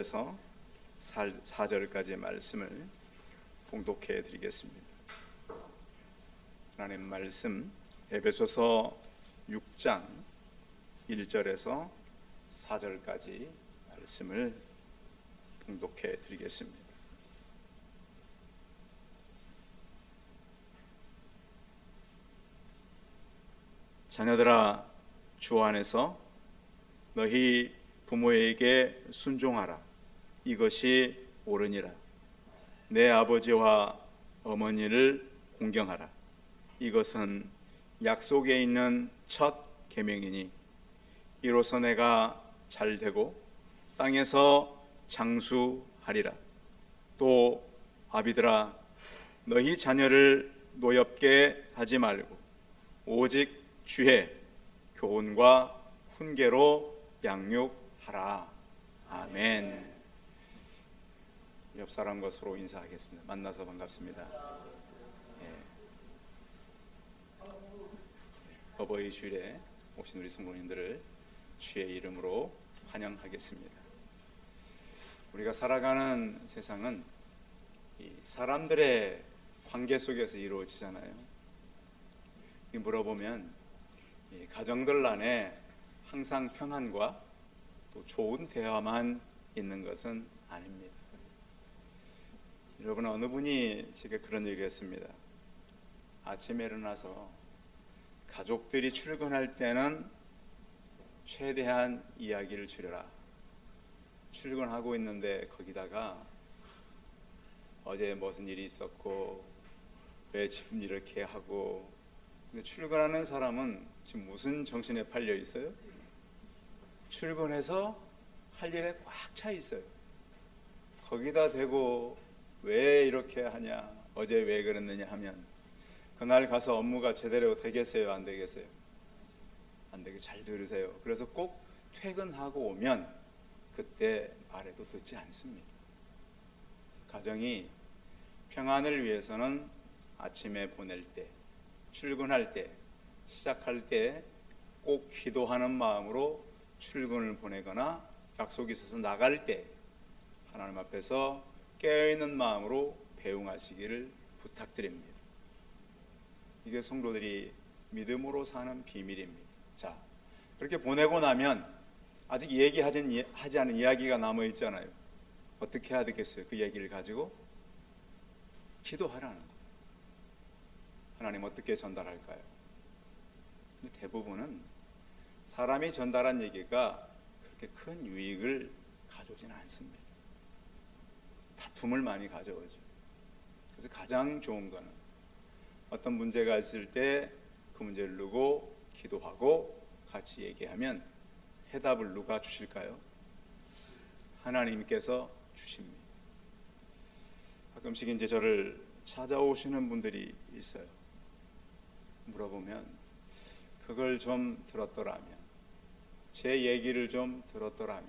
그래서 4절까지의 말씀을 봉독해 드리겠습니다. 하나님 말씀 에베소서 6장 1절에서 4절까지 말씀을 봉독해 드리겠습니다. 자녀들아, 주 안에서 너희 부모에게 순종하라. 이것이 옳으니라. 내 아버지와 어머니를 공경하라. 이것은 약속에 있는 첫 계명이니 이로써 내가 잘되고 땅에서 장수하리라. 또 아비들아, 너희 자녀를 노엽게 하지 말고 오직 주의 교훈과 훈계로 양육하라. 아멘. 옆 사람과 서로 인사하겠습니다. 만나서 반갑습니다. 어버이 주일에 오신 우리 성도님들을 주의 이름으로 환영하겠습니다. 우리가 살아가는 세상은 이 사람들의 관계 속에서 이루어지잖아요. 물어보면 이 가정들 안에 항상 평안과 또 좋은 대화만 있는 것은 아닙니다. 여러분, 어느 분이 제게 그런 얘기를 했습니다. 아침에 일어나서 가족들이 출근할 때는 최대한 이야기를 줄여라. 출근하고 있는데 거기다가 어제 무슨 일이 있었고 왜 지금 이렇게 하고. 근데 출근하는 사람은 지금 무슨 정신에 팔려 있어요? 출근해서 할 일에 꽉 차 있어요. 거기다 대고 왜 이렇게 하냐, 어제 왜 그랬느냐 하면 그날 가서 업무가 제대로 되겠어요, 안 되겠어요? 안 되게. 잘 들으세요. 그래서 꼭 퇴근하고 오면 그때 말해도 듣지 않습니다. 가정이 평안을 위해서는 아침에 보낼 때, 출근할 때, 시작할 때 꼭 기도하는 마음으로 출근을 보내거나 약속이 있어서 나갈 때 하나님 앞에서 깨어있는 마음으로 배웅하시기를 부탁드립니다. 이게 성도들이 믿음으로 사는 비밀입니다. 자, 그렇게 보내고 나면 아직 얘기하지 않은 이야기가 남아있잖아요. 어떻게 해야 되겠어요? 그 얘기를 가지고 기도하라는 거예요. 하나님 어떻게 전달할까요? 근데 대부분은 사람이 전달한 얘기가 그렇게 큰 유익을 가져오지는 않습니다. 다툼을 많이 가져오죠. 그래서 가장 좋은 거는 어떤 문제가 있을 때 그 문제를 두고 기도하고 같이 얘기하면 해답을 누가 주실까요? 하나님께서 주십니다. 가끔씩 이제 저를 찾아오시는 분들이 있어요. 물어보면 그걸 좀 들었더라면, 제 얘기를 좀 들었더라면,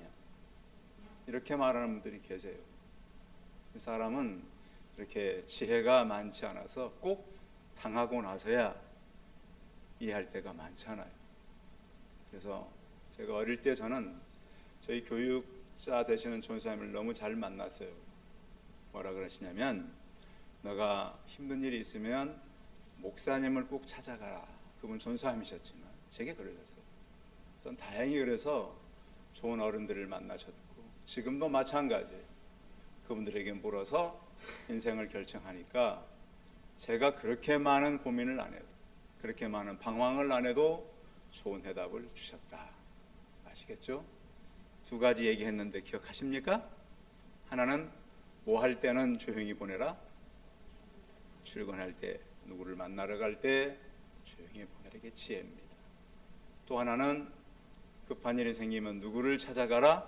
이렇게 말하는 분들이 계세요. 이 사람은 이렇게 지혜가 많지 않아서 꼭 당하고 나서야 이해할 때가 많잖아요. 그래서 제가 어릴 때 저는 저희 교육자 되시는 전사님을 너무 잘 만났어요. 뭐라 그러시냐면, 너가 힘든 일이 있으면 목사님을 꼭 찾아가라. 그분 전사님이셨지만 제게 그러셨어요. 전 다행히 그래서 좋은 어른들을 만나셨고, 지금도 마찬가지예요. 그분들에게 물어서 인생을 결정하니까 제가 그렇게 많은 고민을 안 해도, 그렇게 많은 방황을 안 해도 좋은 해답을 주셨다. 아시겠죠? 두 가지 얘기했는데 기억하십니까? 하나는 뭐 할 때는 조용히 보내라. 출근할 때, 누구를 만나러 갈 때 조용히 보내라. 이게 지혜입니다. 또 하나는 급한 일이 생기면 누구를 찾아가라.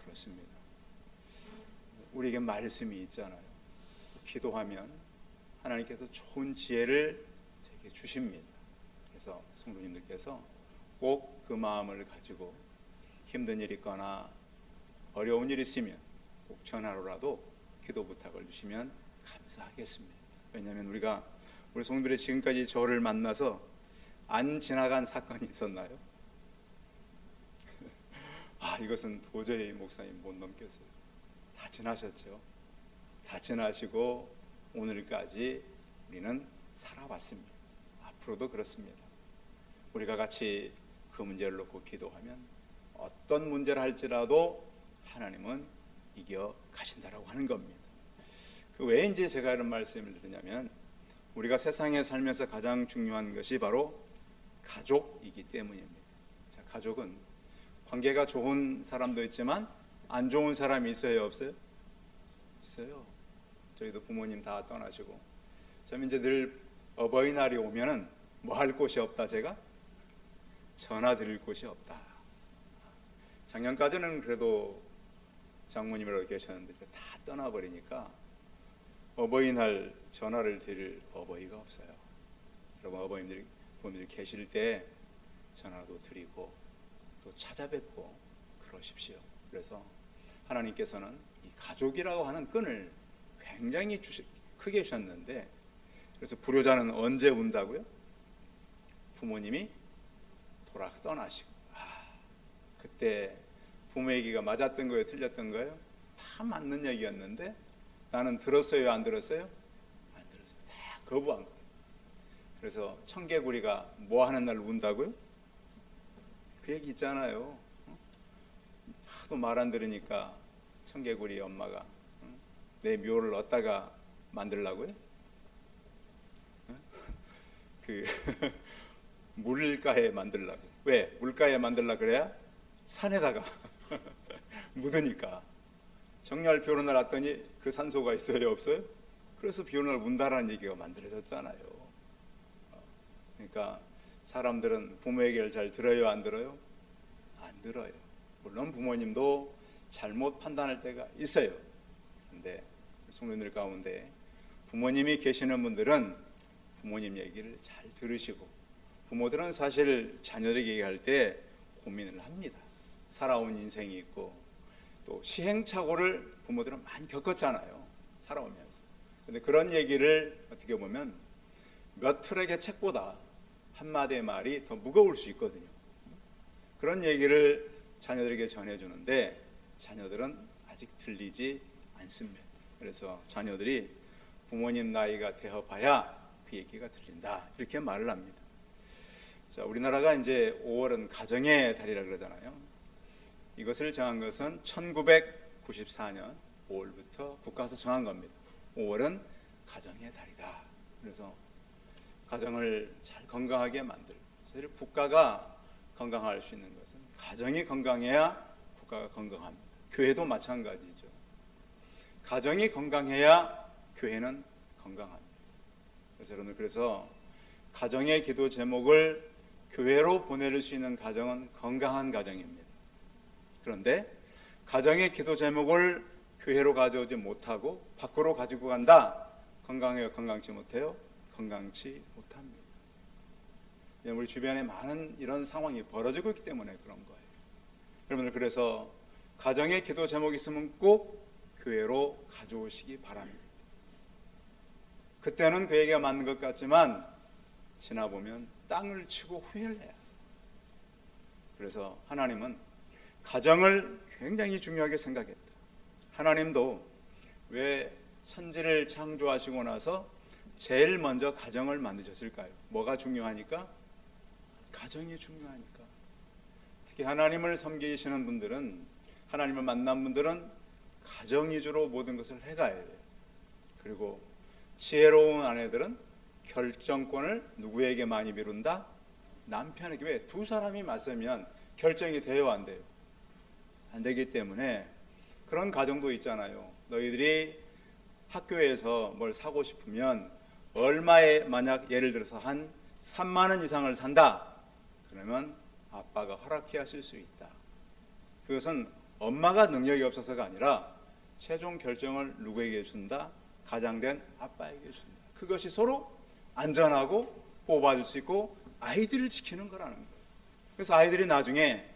그렇습니다. 우리에게 말씀이 있잖아요. 기도하면 하나님께서 좋은 지혜를 제게 주십니다. 그래서 성도님들께서 꼭 그 마음을 가지고 힘든 일이 있거나 어려운 일이 있으면 꼭 전화로라도 기도 부탁을 주시면 감사하겠습니다. 왜냐하면 우리 성도들이 지금까지 저를 만나서 안 지나간 사건이 있었나요? 이것은 도저히 목사님 못 넘겼어요. 다 지나셨죠. 다 지나시고 오늘까지 우리는 살아왔습니다. 앞으로도 그렇습니다. 우리가 같이 그 문제를 놓고 기도하면 어떤 문제를 할지라도 하나님은 이겨 가신다라고 하는 겁니다. 그 왜 이제 제가 이런 말씀을 드리냐면, 우리가 세상에 살면서 가장 중요한 것이 바로 가족이기 때문입니다. 자, 가족은 관계가 좋은 사람도 있지만 안 좋은 사람이 있어요, 없어요? 있어요. 저희도 부모님 다 떠나시고, 저는 이제 늘 어버이날이 오면은 뭐 할 곳이 없다, 제가 전화 드릴 곳이 없다. 작년까지는 그래도 장모님이라고 계셨는데 다 떠나버리니까 어버이날 전화를 드릴 어버이가 없어요. 여러분, 부모님들이 계실 때 전화도 드리고 또 찾아뵙고 그러십시오. 그래서 하나님께서는 이 가족이라고 하는 끈을 굉장히 크게 주셨는데, 그래서 불효자는 언제 운다고요? 부모님이 떠나시고. 그때 부모 얘기가 맞았던 거예요, 틀렸던 거예요? 다 맞는 얘기였는데 나는 들었어요, 안 들었어요? 안 들었어요. 다 거부한 거예요. 그래서 청개구리가 뭐 하는 날 운다고요? 그 얘기 있잖아요. 하도 말 안 들으니까 청개구리 엄마가 내 묘를 얻다가 만들라고요? 그 물가에 만들라고. 왜? 물가에 만들라 그래야 산에다가 묻으니까. 정말 비 오는 날 왔더니 그 산소가 있어요, 없어요? 그래서 비 오는 날 문다라는 얘기가 만들어졌잖아요. 그러니까 사람들은 부모 얘기를 잘 들어요, 안 들어요? 안 들어요. 물론 부모님도 잘못 판단할 때가 있어요. 근데 성도님들 가운데 부모님이 계시는 분들은 부모님 얘기를 잘 들으시고, 부모들은 사실 자녀에게 얘기할 때 고민을 합니다. 살아온 인생이 있고 또 시행착오를 부모들은 많이 겪었잖아요, 살아오면서. 근데 그런 얘기를 어떻게 보면 몇 트랙의 책보다 한마디의 말이 더 무거울 수 있거든요. 그런 얘기를 자녀들에게 전해주는데 자녀들은 아직 들리지 않습니다. 그래서 자녀들이 부모님 나이가 되어봐야 그 얘기가 들린다, 이렇게 말을 합니다. 자, 우리나라가 이제 5월은 가정의 달이라 그러잖아요. 이것을 정한 것은 1994년 5월부터 국가에서 정한 겁니다. 5월은 가정의 달이다. 그래서 가정을 잘 건강하게 만들고, 사실 국가가 건강할 수 있는 것은 가정이 건강해야 국가가 건강합니다. 교회도 마찬가지죠. 가정이 건강해야 교회는 건강합니다. 그래서 여러분, 그래서 가정의 기도 제목을 교회로 보낼 수 있는 가정은 건강한 가정입니다. 그런데 가정의 기도 제목을 교회로 가져오지 못하고 밖으로 가지고 간다. 건강해요, 건강치 못해요? 건강치 못합니다. 우리 주변에 많은 이런 상황이 벌어지고 있기 때문에 그런 거예요. 여러분들, 그래서 가정의 기도 제목이 있으면 꼭 교회로 가져오시기 바랍니다. 그때는 그 얘기가 맞는 것 같지만 지나보면 땅을 치고 후회를 해요. 그래서 하나님은 가정을 굉장히 중요하게 생각했다. 하나님도 왜 천지를 창조하시고 나서 제일 먼저 가정을 만드셨을까요? 뭐가 중요하니까? 가정이 중요하니까. 특히 하나님을 섬기시는 분들은, 하나님을 만난 분들은 가정 위주로 모든 것을 해가야 돼요. 그리고 지혜로운 아내들은 결정권을 누구에게 많이 미룬다? 남편에게. 왜? 두 사람이 맞서면 결정이 돼요, 안 돼요? 안 되기 때문에 그런 가정도 있잖아요. 너희들이 학교에서 뭘 사고 싶으면 얼마에, 만약 예를 들어서 한 3만 원 이상을 산다, 그러면 아빠가 허락해 하실 수 있다. 그것은 엄마가 능력이 없어서가 아니라 최종 결정을 누구에게 준다? 가장된 아빠에게 준다. 그것이 서로 안전하고 보호받을 수 있고 아이들을 지키는 거라는 거예요. 그래서 아이들이 나중에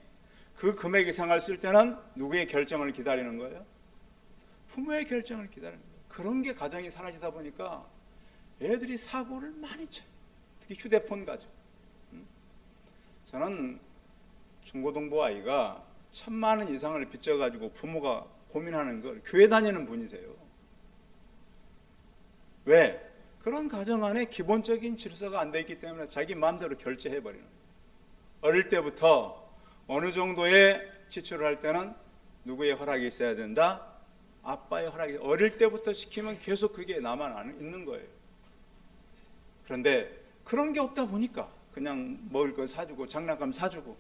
그 금액 이상을 쓸 때는 누구의 결정을 기다리는 거예요? 부모의 결정을 기다리는 거예요. 그런 게 가정이 사라지다 보니까 애들이 사고를 많이 쳐요. 특히 휴대폰 가지고. 저는 중고등부 아이가 1,000만 원 이상을 빚져가지고 부모가 고민하는 걸 교회 다니는 분이세요. 왜? 그런 가정 안에 기본적인 질서가 안 돼 있기 때문에 자기 마음대로 결제해버리는 거예요. 어릴 때부터 어느 정도의 지출을 할 때는 누구의 허락이 있어야 된다? 아빠의 허락이. 어릴 때부터 시키면 계속 그게 나만 있는 거예요. 그런데 그런 게 없다 보니까 그냥 먹을 거 사주고 장난감 사주고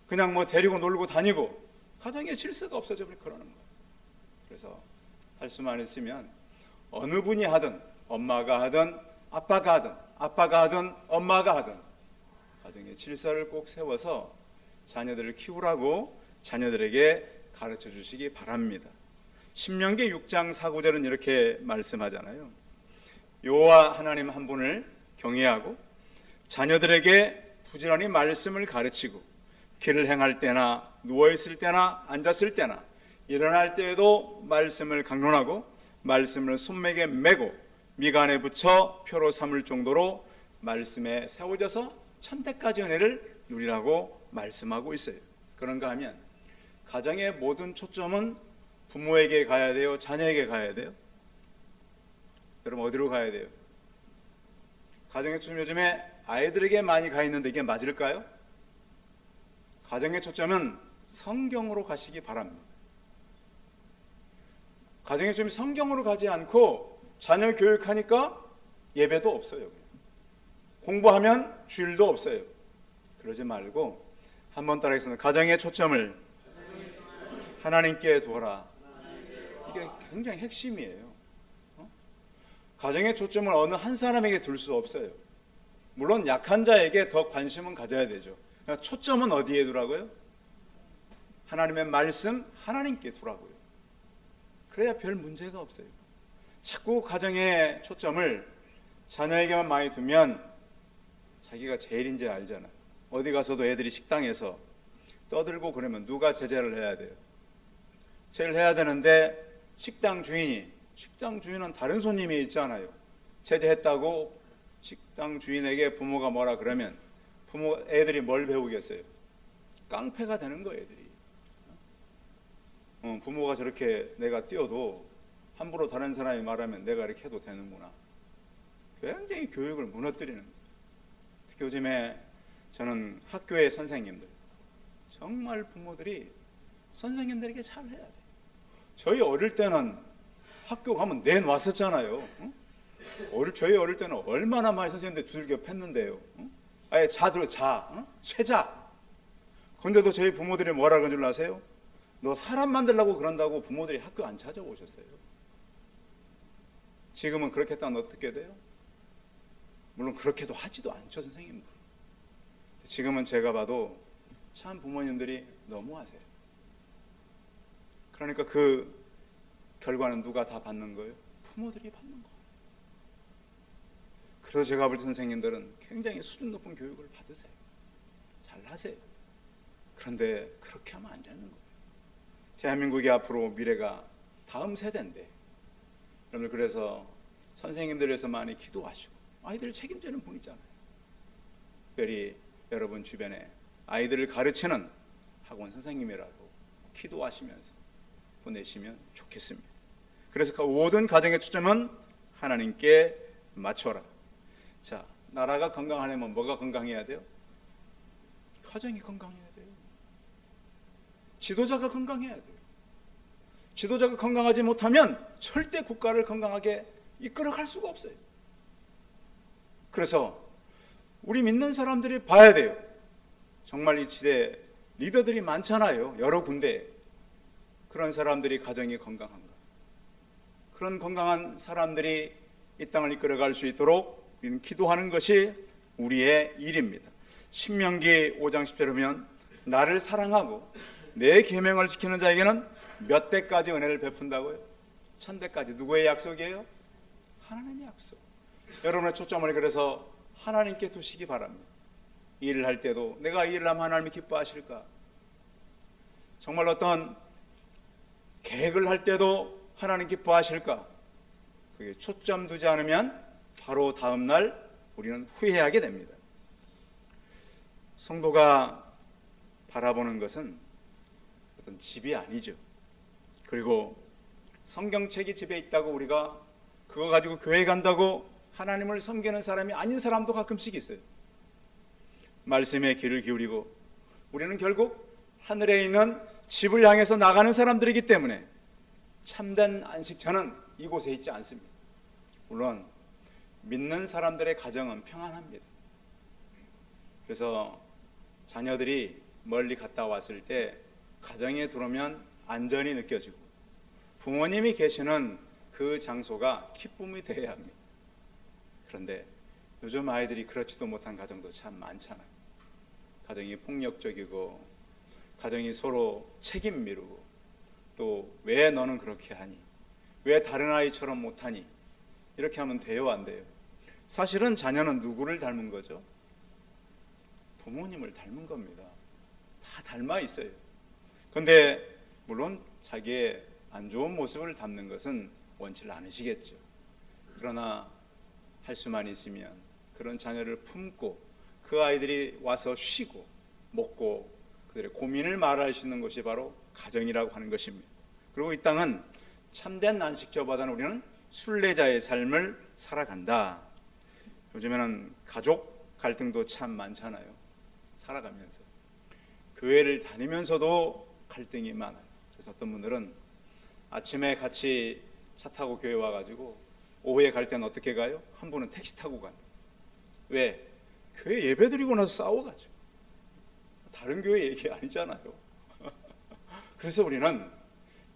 그냥 뭐 데리고 놀고 다니고 가정에 질서가 없어져 버리고 그러는 거예요. 그래서 할 수만 있으면 어느 분이 하든 엄마가 하든 아빠가 하든 엄마가 하든 가정의 질서를 꼭 세워서 자녀들을 키우라고 자녀들에게 가르쳐 주시기 바랍니다. 신명기 6장 4-9절은 이렇게 말씀하잖아요. 여호와 하나님 한 분을 경외하고 자녀들에게 부지런히 말씀을 가르치고 길을 행할 때나 누워있을 때나 앉았을 때나 일어날 때에도 말씀을 강론하고 말씀을 손목에 메고 미간에 붙여 표로 삼을 정도로 말씀에 세워져서 천대까지 은혜를 누리라고 말씀하고 있어요. 그런가 하면 가정의 모든 초점은 부모에게 가야 돼요? 자녀에게 가야 돼요? 여러분 어디로 가야 돼요? 가정의 초점 요즘에 아이들에게 많이 가 있는데 이게 맞을까요? 가정의 초점은 성경으로 가시기 바랍니다. 가정의 초점이 성경으로 가지 않고 자녀 교육하니까 예배도 없어요. 공부하면 주일도 없어요. 그러지 말고 한번 따라하겠습니다. 가정의 초점을 하나님께 두어라. 이게 굉장히 핵심이에요. 가정의 초점을 어느 한 사람에게 둘 수 없어요. 물론 약한 자에게 더 관심은 가져야 되죠. 초점은 어디에 두라고요? 하나님의 말씀 하나님께 두라고요. 그래야 별 문제가 없어요. 자꾸 가정의 초점을 자녀에게만 많이 두면 자기가 제일인지 알잖아요. 어디 가서도 애들이 식당에서 떠들고 그러면 누가 제재를 해야 돼요? 제재를 해야 되는데 식당 주인은 다른 손님이 있잖아요. 제재했다고 식당 주인에게 부모가 뭐라 그러면 애들이 뭘 배우겠어요? 깡패가 되는 거예요, 애들이. 부모가 저렇게 내가 뛰어도 함부로 다른 사람이 말하면 내가 이렇게 해도 되는구나. 굉장히 교육을 무너뜨리는 거예요. 특히 요즘에 저는 학교의 선생님들, 정말 부모들이 선생님들에게 잘해야 돼요. 저희 어릴 때는 학교 가면 내놨었잖아요. 저희 어릴 때는 얼마나 많이 선생님들 두들겨 팼는데요. 아예 쇠자. 근데도 저희 부모들이 뭐라 그런 줄 아세요? 너 사람 만들려고 그런다고 부모들이 학교 안 찾아오셨어요. 지금은 그렇게 했다면 어떻게 돼요? 물론 그렇게도 하지도 않죠, 선생님들. 지금은 제가 봐도 참 부모님들이 너무하세요. 그러니까 그 결과는 누가 다 받는 거예요? 부모들이 받는 거예요. 그래서 제가 볼 때 선생님들은 굉장히 수준 높은 교육을 받으세요. 잘하세요. 그런데 그렇게 하면 안 되는 거예요. 대한민국이 앞으로 미래가 다음 세대인데 여러분 그래서 선생님들 위해서 많이 기도하시고 아이들을 책임지는 분이잖아요. 특별히 여러분 주변에 아이들을 가르치는 학원 선생님이라도 기도하시면서 보내시면 좋겠습니다. 그래서 그 모든 가정의 초점은 하나님께 맞춰라. 자, 나라가 건강하려면 뭐가 건강해야 돼요? 가정이 건강해야 돼요. 지도자가 건강해야 돼요. 지도자가 건강하지 못하면 절대 국가를 건강하게 이끌어갈 수가 없어요. 그래서 우리 믿는 사람들이 봐야 돼요. 정말 이 시대에 리더들이 많잖아요. 여러 군데. 그런 사람들이 가정이 건강한가? 그런 건강한 사람들이 이 땅을 이끌어갈 수 있도록 우리는 기도하는 것이 우리의 일입니다. 신명기 5장 10절에 보면 나를 사랑하고 내 계명을 지키는 자에게는 몇 대까지 은혜를 베푼다고요? 1000대까지. 누구의 약속이에요? 하나님의 약속. 여러분의 초점을 그래서 하나님께 두시기 바랍니다. 일을 할 때도 내가 일을 하면 하나님이 기뻐하실까? 정말 어떤 계획을 할 때도 하나님 기뻐하실까? 그게 초점 두지 않으면 바로 다음 날 우리는 후회하게 됩니다. 성도가 바라보는 것은 어떤 집이 아니죠. 그리고 성경책이 집에 있다고 우리가 그거 가지고 교회 간다고 하나님을 섬기는 사람이 아닌 사람도 가끔씩 있어요. 말씀에 귀를 기울이고 우리는 결국 하늘에 있는 집을 향해서 나가는 사람들이기 때문에 참된 안식처는 이곳에 있지 않습니다. 물론 믿는 사람들의 가정은 평안합니다. 그래서 자녀들이 멀리 갔다 왔을 때 가정에 들어오면 안전이 느껴지고 부모님이 계시는 그 장소가 기쁨이 되어야 합니다. 그런데 요즘 아이들이 그렇지도 못한 가정도 참 많잖아요. 가정이 폭력적이고 가정이 서로 책임 미루고 또 왜 너는 그렇게 하니? 왜 다른 아이처럼 못하니? 이렇게 하면 돼요, 안 돼요? 사실은 자녀는 누구를 닮은 거죠? 부모님을 닮은 겁니다. 다 닮아 있어요. 그런데 물론 자기의 안 좋은 모습을 담는 것은 원치 않으시겠죠. 그러나 할 수만 있으면 그런 자녀를 품고 그 아이들이 와서 쉬고 먹고 그들의 고민을 말할 수 있는 것이 바로 가정이라고 하는 것입니다. 그리고 이 땅은 참된 안식처보다는 우리는 순례자의 삶을 살아간다. 요즘에는 가족 갈등도 참 많잖아요. 살아가면서 교회를 다니면서도 갈등이 많아요. 그래서 어떤 분들은 아침에 같이 차 타고 교회 와가지고 오후에 갈 때는 어떻게 가요? 한 분은 택시 타고 가요. 왜? 교회 예배 드리고 나서 싸워가지고. 다른 교회 얘기 아니잖아요. 그래서 우리는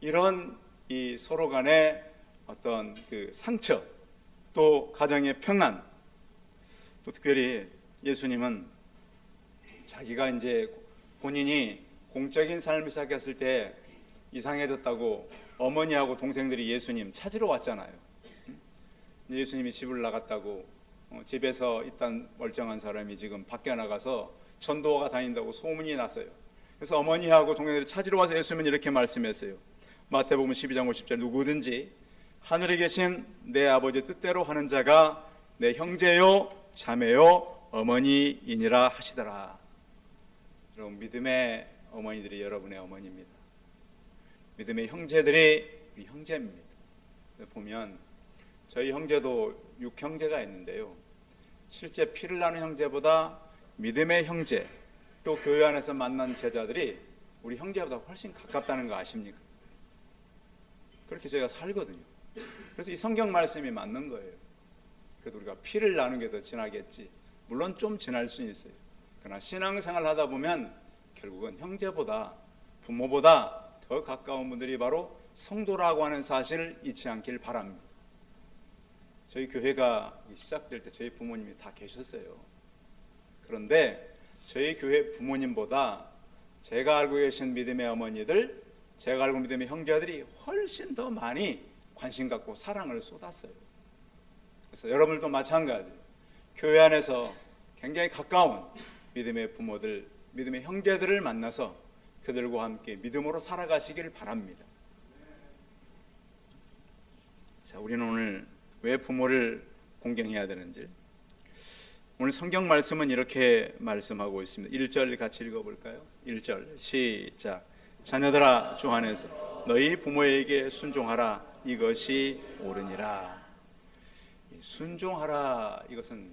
이런 이 서로 간의 어떤 그 상처, 또 가정의 평안, 또 특별히 예수님은 자기가 이제 본인이 공적인 삶을 시작했을 때 이상해졌다고 어머니하고 동생들이 예수님 찾으러 왔잖아요. 예수님이 집을 나갔다고 집에서 일단 멀쩡한 사람이 지금 밖에 나가서 전도가 다닌다고 소문이 났어요. 그래서 어머니하고 동생들이 찾으러 와서 예수님은 이렇게 말씀했어요. 마태복음 12장 50절 누구든지 하늘에 계신 내 아버지 뜻대로 하는 자가 내 형제요 자매요 어머니이니라 하시더라. 여러분, 믿음의 어머니들이 여러분의 어머니입니다. 믿음의 형제들이 우리 형제입니다. 보면 저희 형제도 6형제가 있는데요, 실제 피를 나눈 형제보다 믿음의 형제, 또 교회 안에서 만난 제자들이 우리 형제보다 훨씬 가깝다는 거 아십니까? 그렇게 저희가 살거든요. 그래서 이 성경 말씀이 맞는 거예요. 그래도 우리가 피를 나눈 게 더 진하겠지. 물론 좀 진할 수는 있어요. 그러나 신앙생활 하다 보면 결국은 형제보다 부모보다 더 가까운 분들이 바로 성도라고 하는 사실을 잊지 않길 바랍니다. 저희 교회가 시작될 때 저희 부모님이 다 계셨어요. 그런데 저희 교회 부모님보다 제가 알고 계신 믿음의 어머니들, 제가 알고 믿음의 형제들이 훨씬 더 많이 관심 갖고 사랑을 쏟았어요. 그래서 여러분들도 마찬가지, 교회 안에서 굉장히 가까운 믿음의 부모들, 믿음의 형제들을 만나서 그들과 함께 믿음으로 살아가시길 바랍니다. 자, 우리는 오늘 왜 부모를 공경해야 되는지, 오늘 성경 말씀은 이렇게 말씀하고 있습니다. 1절 같이 읽어볼까요? 1절 시작. 자녀들아, 주 안에서 너희 부모에게 순종하라. 이것이 옳으니라. 순종하라, 이것은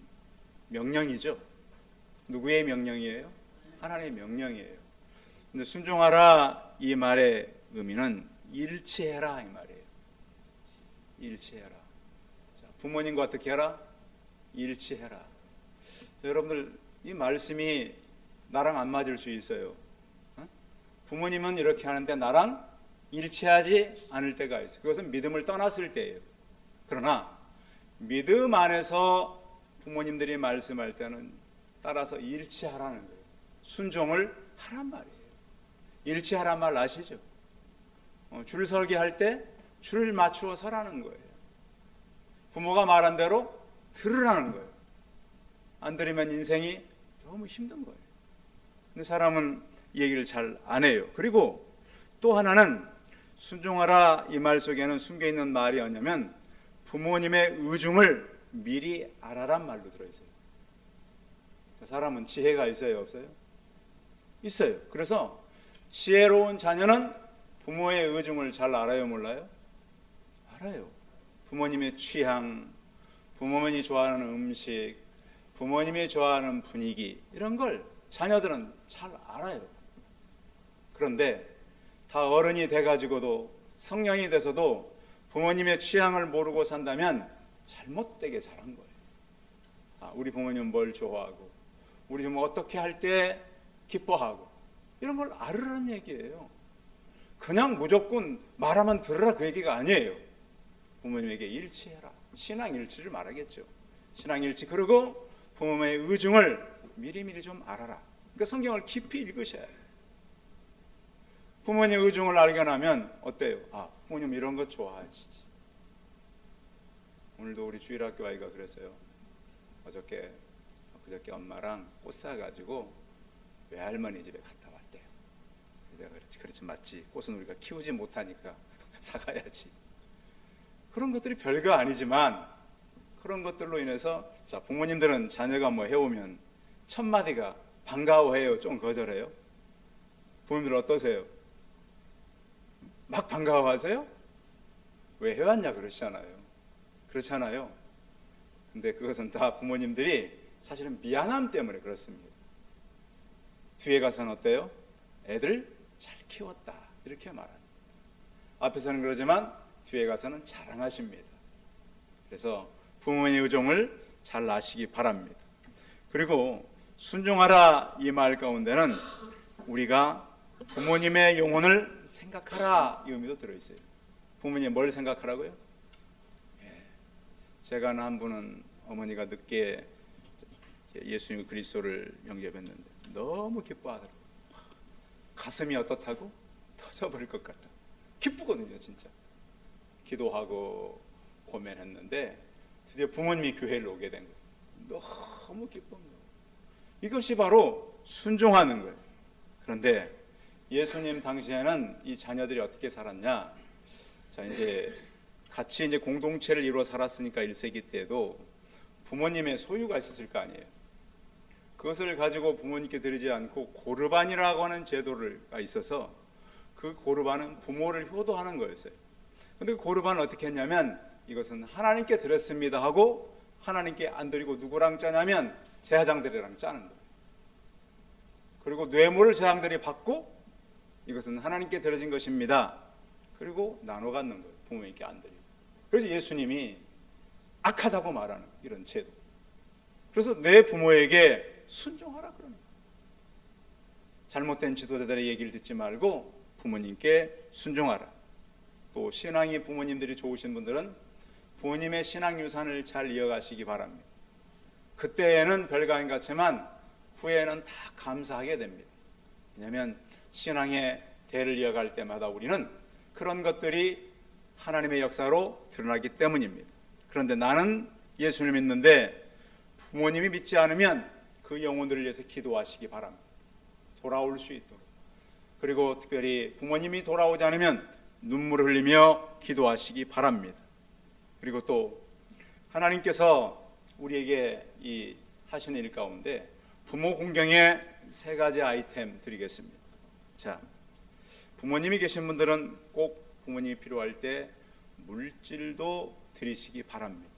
명령이죠. 누구의 명령이에요? 하나님의 명령이에요. 근데 순종하라 이 말의 의미는 일치해라 이 말이에요. 일치해라. 자, 부모님과 어떻게 해라? 일치해라. 자, 여러분들, 이 말씀이 나랑 안 맞을 수 있어요. 부모님은 이렇게 하는데 나랑 일치하지 않을 때가 있어요. 그것은 믿음을 떠났을 때예요. 그러나 믿음 안에서 부모님들이 말씀할 때는 따라서 일치하라는 거예요. 순종을 하란 말이에요. 일치하란 말 아시죠? 줄 설계할 때 줄 맞추어 서라는 거예요. 부모가 말한 대로 들으라는 거예요. 안 들으면 인생이 너무 힘든 거예요. 근데 사람은 이 얘기를 잘 안 해요. 그리고 또 하나는 순종하라 이 말 속에는 숨겨있는 말이 뭐냐면 부모님의 의중을 미리 알아란 말로 들어있어요. 자, 사람은 지혜가 있어요, 없어요? 있어요. 그래서 지혜로운 자녀는 부모의 의중을 잘 알아요, 몰라요? 알아요. 부모님의 취향, 부모님이 좋아하는 음식, 부모님이 좋아하는 분위기, 이런 걸 자녀들은 잘 알아요. 그런데 다 어른이 돼가지고도, 성령이 돼서도 부모님의 취향을 모르고 산다면 잘못되게 자란 거예요. 우리 부모님은 뭘 좋아하고, 우리 좀 어떻게 할 때 기뻐하고, 이런 걸 알으라는 얘기예요. 그냥 무조건 말하면 들으라, 그 얘기가 아니에요. 부모님에게 일치해라. 신앙 일치를 말하겠죠. 신앙 일치. 그리고 부모의 의중을 미리미리 좀 알아라. 그러니까 성경을 깊이 읽으셔야 해요. 부모님의 의중을 알게 나면 어때요? 부모님 이런 거 좋아하시지. 오늘도 우리 주일학교 아이가 그랬어요. 그저께 엄마랑 꽃 사가지고 외할머니 집에 갔다 왔대요. 내가 그렇지 맞지. 꽃은 우리가 키우지 못하니까 사가야지. 그런 것들이 별거 아니지만, 그런 것들로 인해서, 자, 부모님들은 자녀가 뭐 해오면 첫 마디가 반가워해요, 좀 거절해요? 부모님들 어떠세요? 막 반가워하세요? 왜 해왔냐 그러시잖아요. 그렇잖아요. 근데 그것은 다 부모님들이 사실은 미안함 때문에 그렇습니다. 뒤에 가서는 어때요? 애들 잘 키웠다, 이렇게 말합니다. 앞에서는 그러지만 뒤에 가서는 자랑하십니다. 그래서 부모의 의중을 잘 아시기 바랍니다. 그리고 순종하라, 이 말 가운데는 우리가 부모님의 영혼을 생각하라, 이 의미도 들어있어요. 부모님 뭘 생각하라고요? 제가 아는 한 분은 어머니가 늦게 예수님 그리스도를 영접했는데 너무 기뻐하더라고요. 가슴이 어떻다고? 터져버릴 것 같다. 기쁘거든요, 진짜. 기도하고 고민했는데 드디어 부모님이 교회를 오게 된 거예요. 너무 기쁜 거예요. 이것이 바로 순종하는 거예요. 그런데 예수님 당시에는 이 자녀들이 어떻게 살았냐? 자, 같이 공동체를 이루어 살았으니까 1세기 때도 부모님의 소유가 있었을 거 아니에요. 그것을 가지고 부모님께 드리지 않고 고르반이라고 하는 제도가 있어서, 그 고르반은 부모를 효도하는 거였어요. 근데 그 고르반은 어떻게 했냐면, 이것은 하나님께 드렸습니다 하고 하나님께 안 드리고 누구랑 짜냐면 제사장들이랑 짜는 거예요. 그리고 뇌물을 제사장들이 받고 이것은 하나님께 드려진 것입니다. 그리고 나눠 갖는 거예요. 부모님께 안 드리고. 그래서 예수님이 악하다고 말하는 이런 제도. 그래서 내 부모에게 순종하라 그러는 거예요. 잘못된 지도자들의 얘기를 듣지 말고 부모님께 순종하라. 또 신앙이 부모님들이 좋으신 분들은 부모님의 신앙 유산을 잘 이어가시기 바랍니다. 그때에는 별거 아닌 것 같지만 후에는 다 감사하게 됩니다. 왜냐하면 신앙의 대를 이어갈 때마다 우리는 그런 것들이 하나님의 역사로 드러나기 때문입니다. 그런데 나는 예수를 믿는데 부모님이 믿지 않으면 그 영혼들을 위해서 기도하시기 바랍니다. 돌아올 수 있도록. 그리고 특별히 부모님이 돌아오지 않으면 눈물을 흘리며 기도하시기 바랍니다. 그리고 또 하나님께서 우리에게 이 하시는 일 가운데 부모 공경의 3가지 아이템 드리겠습니다. 자, 부모님이 계신 분들은 꼭 부모님이 필요할 때 물질도 드리시기 바랍니다.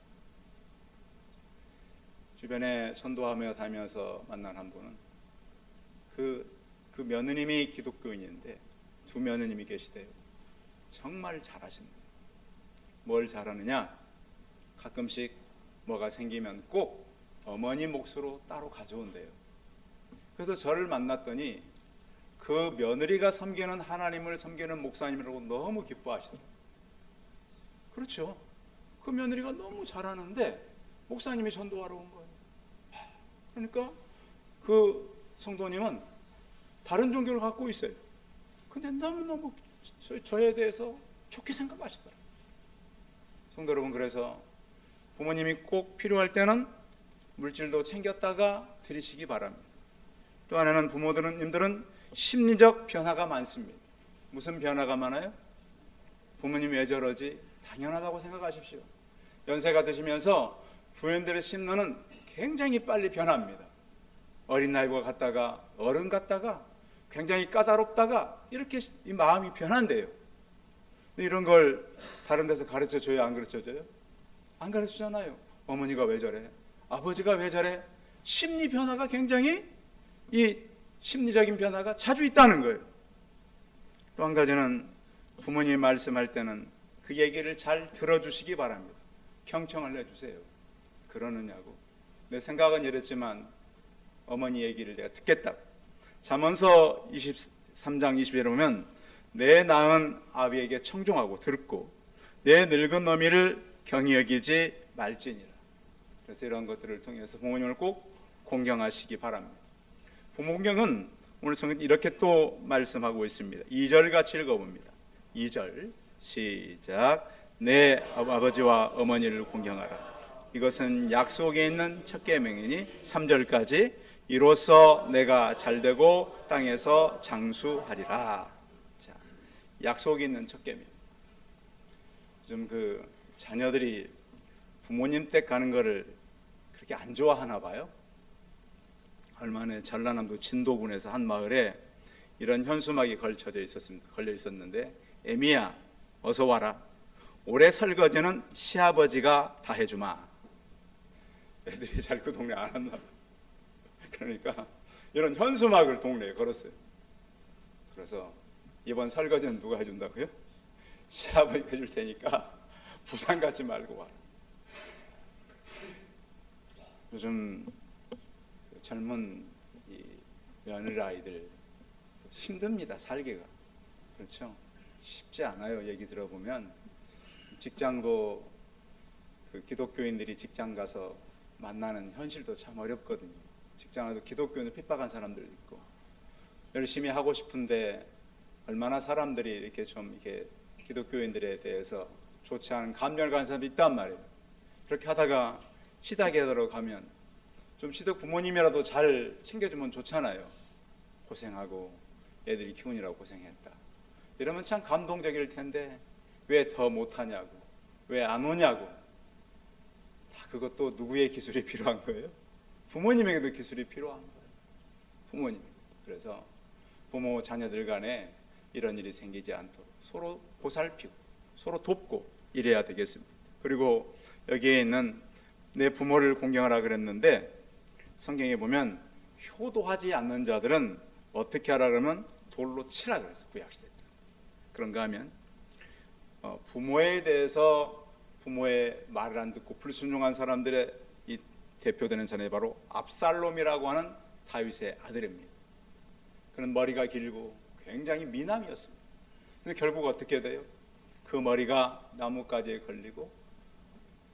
주변에 전도하며 다니면서 만난 한 분은 그 며느님이 기독교인인데 2 며느님이 계시대요. 정말 잘하신다. 뭘 잘하느냐? 가끔씩 뭐가 생기면 꼭 어머니 몫으로 따로 가져온대요. 그래서 저를 만났더니 그 며느리가 섬기는 하나님을 섬기는 목사님이라고 너무 기뻐하시더라고요. 그렇죠. 그 며느리가 너무 잘하는데 목사님이 전도하러 온 거예요. 그러니까 그 성도님은 다른 종교를 갖고 있어요. 근데 너무너무 저에 대해서 좋게 생각하시더라고요. 성도 여러분, 그래서 부모님이 꼭 필요할 때는 물질도 챙겼다가 드리시기 바랍니다. 또 하나는 부모님들은 심리적 변화가 많습니다. 무슨 변화가 많아요? 부모님 왜 저러지? 당연하다고 생각하십시오. 연세가 드시면서 부모님들의 심리는 굉장히 빨리 변합니다. 어린 나이가 갔다가 어른 같다가 굉장히 까다롭다가 이렇게 이 마음이 변한대요. 이런 걸 다른 데서 가르쳐줘요? 안 가르쳐줘요? 안 가르쳐주잖아요. 어머니가 왜 저래? 아버지가 왜 저래? 심리 변화가 굉장히, 이 심리적인 변화가 자주 있다는 거예요. 또 한 가지는 부모님이 말씀할 때는 그 얘기를 잘 들어주시기 바랍니다. 경청을 해주세요. 그러느냐고. 내 생각은 이랬지만 어머니 얘기를 내가 듣겠다. 잠언서 23장 20절에 보면 내 낳은 아비에게 청종하고 듣고 내 늙은 어미를 경히 여기지 말지니라. 그래서 이런 것들을 통해서 부모님을 꼭 공경하시기 바랍니다. 부모 공경은 오늘 성경 이렇게 또 말씀하고 있습니다. 2절 같이 읽어봅니다. 2절 시작. 내 아버지와 어머니를 공경하라. 이것은 약속에 있는 첫 계명이니 3절까지 이로써 내가 잘되고 땅에서 장수하리라. 자, 약속이 있는 첫 계명. 요즘 그 자녀들이 부모님 댁 가는 거를 그렇게 안 좋아하나 봐요. 얼마 전에 전라남도 진도군에서 한 마을에 이런 현수막이 걸려 있었는데, 애미야 어서 와라. 올해 설거지는 시아버지가 다 해주마. 애들이 잘 그 동네 안 왔나 봐. 그러니까 이런 현수막을 동네에 걸었어요. 그래서 이번 설거지는 누가 해준다고요? 시아버지가 해줄 테니까 부산 가지 말고 와라. 요즘 젊은 이 며느리 아이들 힘듭니다. 살기가. 그렇죠? 쉽지 않아요. 얘기 들어보면 직장도 그 기독교인들이 직장 가서 만나는 현실도 참 어렵거든요. 직장에도 기독교인을 핍박한 사람들 있고, 열심히 하고 싶은데 얼마나 사람들이 이렇게 좀 이렇게 기독교인들에 대해서 좋지 않은 감정을 가진 사람도 있단 말이에요. 그렇게 하다가 시댁에 들어가면 좀 시댁 부모님이라도 잘 챙겨주면 좋잖아요. 고생하고 애들이 키우느라고 고생했다. 이러면 참 감동적일 텐데 왜 더 못하냐고, 왜 안 오냐고. 다 그것도 누구의 기술이 필요한 거예요? 부모님에게도 기술이 필요한 거예요. 부모님. 그래서 부모 자녀들 간에 이런 일이 생기지 않도록 서로 보살피고 서로 돕고 이래야 되겠습니다. 그리고 여기에 있는 내 부모를 공경하라 그랬는데, 성경에 보면 효도하지 않는 자들은 어떻게 하라 그러면 돌로 치라 그랬어요. 구약시대 때. 그런가 하면 부모에 대해서, 부모의 말을 안 듣고 불순종한 사람들의 이 대표되는 사람이 바로 압살롬이라고 하는 다윗의 아들입니다. 그는 머리가 길고 굉장히 미남이었습니다. 근데 결국 어떻게 돼요? 그 머리가 나뭇가지에 걸리고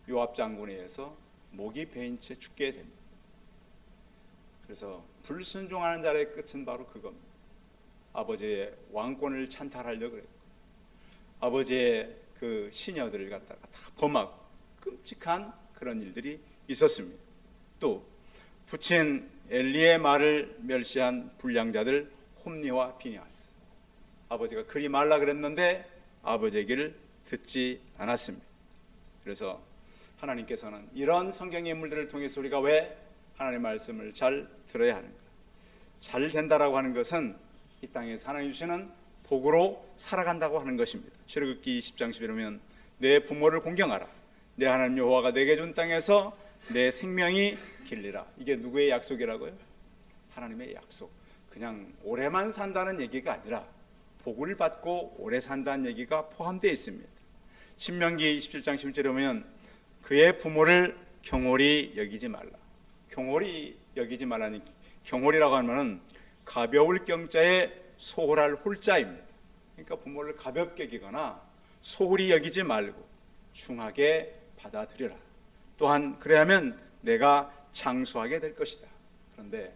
요압 장군에 의해서 목이 베인 채 죽게 됩니다. 그래서 불순종하는 자의 끝은 바로 그겁니다. 아버지의 왕권을 찬탈하려고 그랬고, 아버지의 그 시녀들을 갖다가 다 범하고 끔찍한 그런 일들이 있었습니다. 또 부친 엘리의 말을 멸시한 불량자들 홈니와 비니하스. 아버지가 그리 말라 그랬는데 아버지의 길을 듣지 않았습니다. 그래서 하나님께서는 이런 성경의 인물들을 통해서 우리가 왜 하나님의 말씀을 잘 들어야 하는가? 잘 된다라고 하는 것은 이 땅에서 하나님 주시는 복으로 살아간다고 하는 것입니다. 출애굽기 20장 11에 보면 내 부모를 공경하라. 내 하나님 여호와가 내게 준 땅에서 내 생명이 길리라. 이게 누구의 약속이라고요? 하나님의 약속. 그냥 오래만 산다는 얘기가 아니라 복을 받고 오래 산다는 얘기가 포함되어 있습니다. 신명기 27장 11절에 보면 그의 부모를 경홀히 여기지 말라. 경홀히 여기지 말라니, 경홀이라고 하면 가벼울 경자에 소홀할 홀자입니다. 그러니까 부모를 가볍게 여기거나 소홀히 여기지 말고 중하게 받아들여라. 또한 그래야면 내가 장수하게 될 것이다. 그런데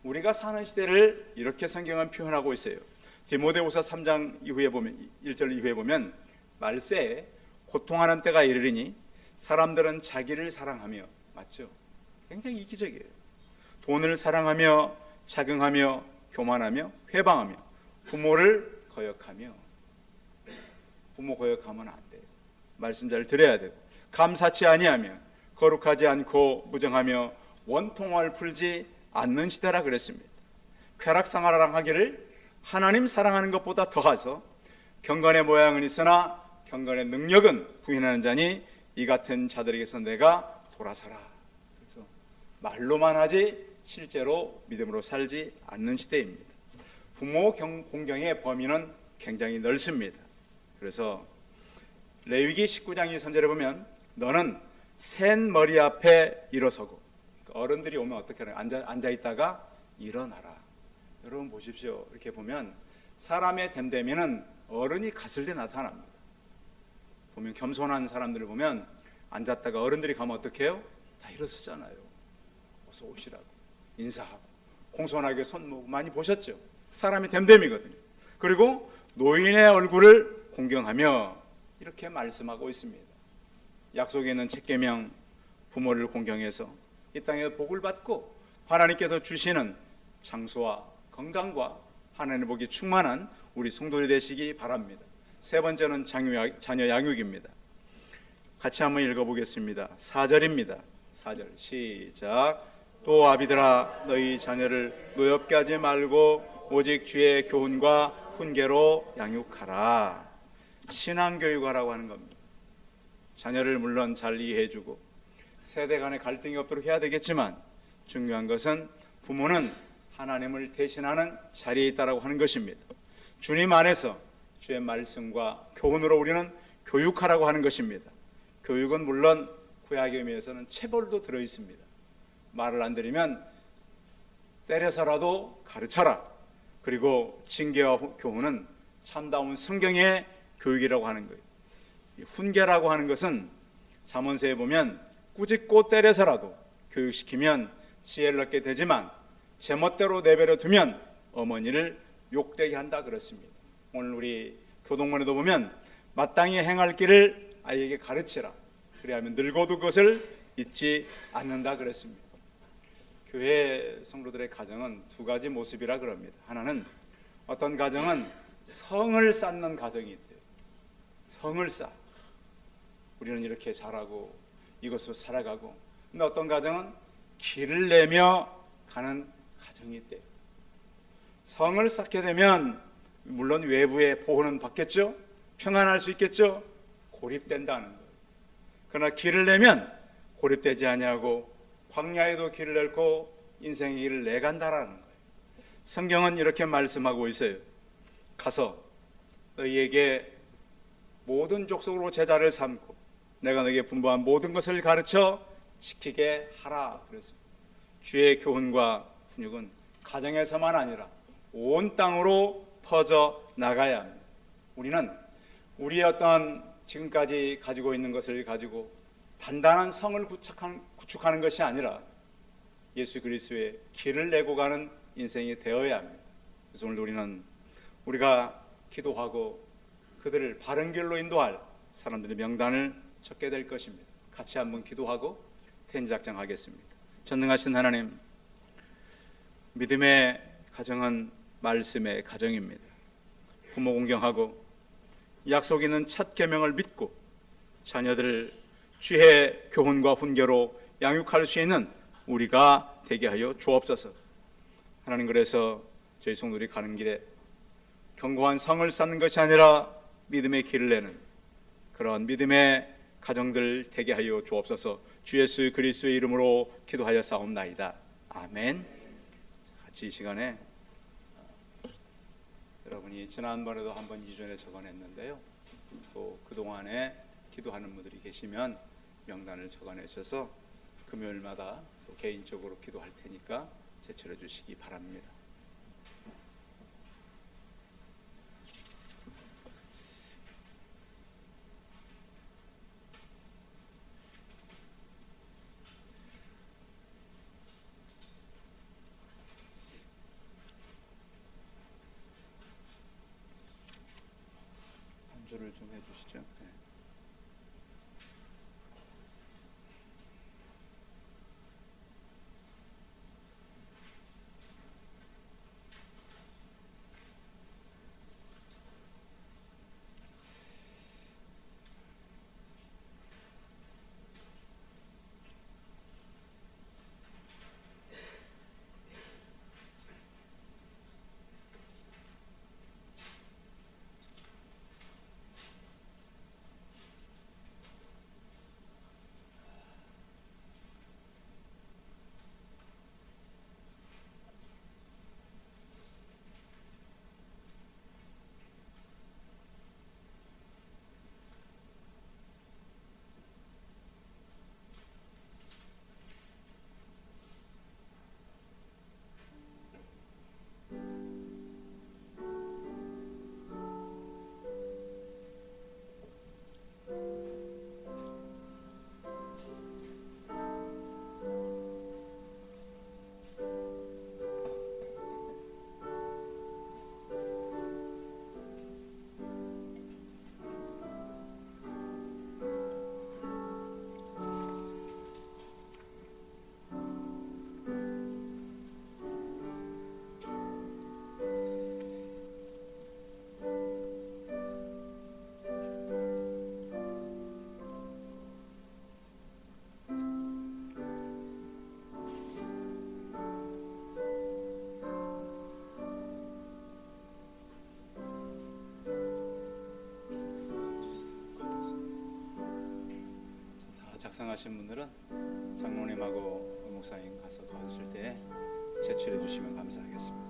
우리가 사는 시대를 이렇게 성경은 표현하고 있어요. 디모데후서 3장 이후에 보면, 1절 이후에 보면 말세에 고통하는 때가 이르리니 사람들은 자기를 사랑하며, 맞죠? 굉장히 이기적이에요. 돈을 사랑하며 자긍하며 교만하며 회방하며 부모를 거역하며. 부모 거역하면 안 돼요. 말씀 잘 들어야 되고, 감사치 아니하며 거룩하지 않고 무정하며 원통을 풀지 않는 시대라 그랬습니다. 쾌락상하라랑 하기를 하나님 사랑하는 것보다 더하서 경건의 모양은 있으나 경건의 능력은 부인하는 자니 이 같은 자들에게서 내가 돌아서라. 그래서 말로만 하지 실제로 믿음으로 살지 않는 시대입니다. 부모 공경의 범위는 굉장히 넓습니다. 그래서 레위기 19장 2절에 보면 너는 센 머리 앞에 일어서고, 어른들이 오면 어떻게 하나요? 앉아 있다가 일어나라. 여러분 보십시오. 이렇게 보면 사람의 됨됨이는 어른이 갔을 때 나타납니다. 보면 겸손한 사람들을 보면 앉았다가 어른들이 가면 어떻게 해요? 다 일어서잖아요. 어서 오시라고 인사하고 공손하게 손 모으고 많이 보셨죠? 사람이 됨됨이거든요. 그리고 노인의 얼굴을 공경하며 이렇게 말씀하고 있습니다. 약속에 있는 십계명, 부모를 공경해서 이 땅에 복을 받고 하나님께서 주시는 장수와 건강과 하나님의 복이 충만한 우리 성도들이 되시기 바랍니다. 세 번째는 자녀 양육입니다. 같이 한번 읽어보겠습니다. 4절입니다. 4절 시작. 또 아비들아 너희 자녀를 노엽게 하지 말고 오직 주의 교훈과 훈계로 양육하라. 신앙교육하라고 하는 겁니다. 자녀를 물론 잘 이해해주고 세대 간의 갈등이 없도록 해야 되겠지만 중요한 것은 부모는 하나님을 대신하는 자리에 있다라고 하는 것입니다. 주님 안에서 주의 말씀과 교훈으로 우리는 교육하라고 하는 것입니다. 교육은 물론 구약의 의미에서는 체벌도 들어있습니다. 말을 안 들으면 때려서라도 가르쳐라. 그리고 징계와 교훈은 참다운 성경의 교육이라고 하는 거예요. 훈계라고 하는 것은 잠언서에 보면 꾸짖고 때려서라도 교육시키면 지혜를 얻게 되지만 제멋대로 내버려 두면 어머니를 욕되게 한다 그렇습니다. 오늘 우리 교동문에도 보면 마땅히 행할 길을 아이에게 가르치라. 그래야면 늙어도 그것을 잊지 않는다 그랬습니다. 교회 성도들의 가정은 두 가지 모습이라 그럽니다. 하나는 어떤 가정은 성을 쌓는 가정이 있대요. 성을 쌓아. 우리는 이렇게 잘하고 이것으로 살아가고. 근데 어떤 가정은 길을 내며 가는 가정이 있대요. 성을 쌓게 되면 물론 외부의 보호는 받겠죠. 평안할 수 있겠죠. 고립된다는 거예요. 그러나 길을 내면 고립되지 아니하고 광야에도 길을 낼고 인생의 길을 내간다라는 거예요. 성경은 이렇게 말씀하고 있어요. 가서 너희에게 모든 족속으로 제자를 삼고 내가 너에게 분부한 모든 것을 가르쳐 지키게 하라 그랬습니다. 주의 교훈과 훈육은 가정에서만 아니라 온 땅으로 퍼져 나가야 합니다. 우리는 우리의 어떤 지금까지 가지고 있는 것을 가지고 단단한 성을 구축하는 것이 아니라 예수 그리스도의 길을 내고 가는 인생이 되어야 합니다. 그래서 오늘 우리는 우리가 기도하고 그들을 바른 길로 인도할 사람들의 명단을 적게 될 것입니다. 같이 한번 기도하고 텐작정하겠습니다. 전능하신 하나님, 믿음의 가정은 말씀의 가정입니다. 부모 공경하고 약속 있는 첫 계명을 믿고 자녀들을 주의 교훈과 훈계로 양육할 수 있는 우리가 되게 하여 주옵소서. 하나님, 그래서 저희 성도들이 가는 길에 견고한 성을 쌓는 것이 아니라 믿음의 길을 내는 그런 믿음의 가정들 되게 하여 주옵소서. 주 예수 그리스도의 이름으로 기도하여 싸움나이다. 아멘. 같이 이 시간에 여러분이 지난번에도 한번 이전에 적어냈는데요. 또 그동안에 기도하는 분들이 계시면 명단을 적어내셔서 금요일마다 또 개인적으로 기도할 테니까 제출해 주시기 바랍니다. 한주를 좀 해주시죠. 네. 작성하신 분들은 장로님하고 목사님 가서 거두실 때 제출해 주시면 감사하겠습니다.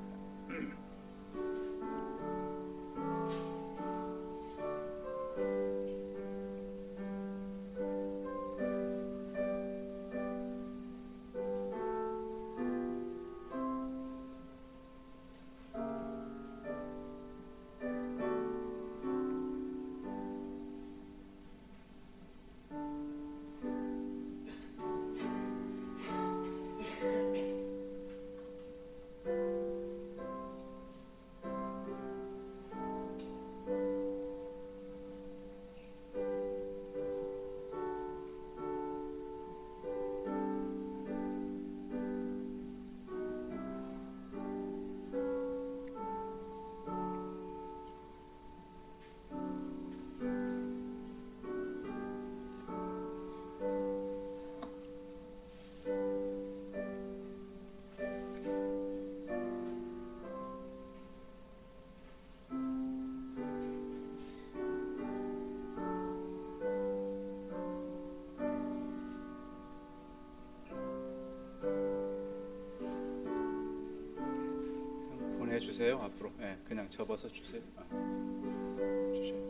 보내주세요. 앞으로 그냥 접어서 주세요. 주셔요.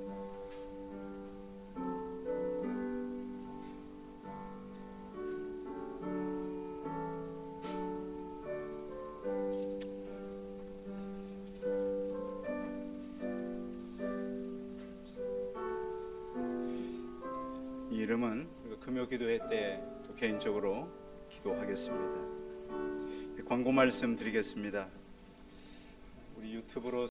이 이름은 금요 기도회 때 또 개인적으로 기도하겠습니다. 광고 말씀 드리겠습니다. 우리 유튜브로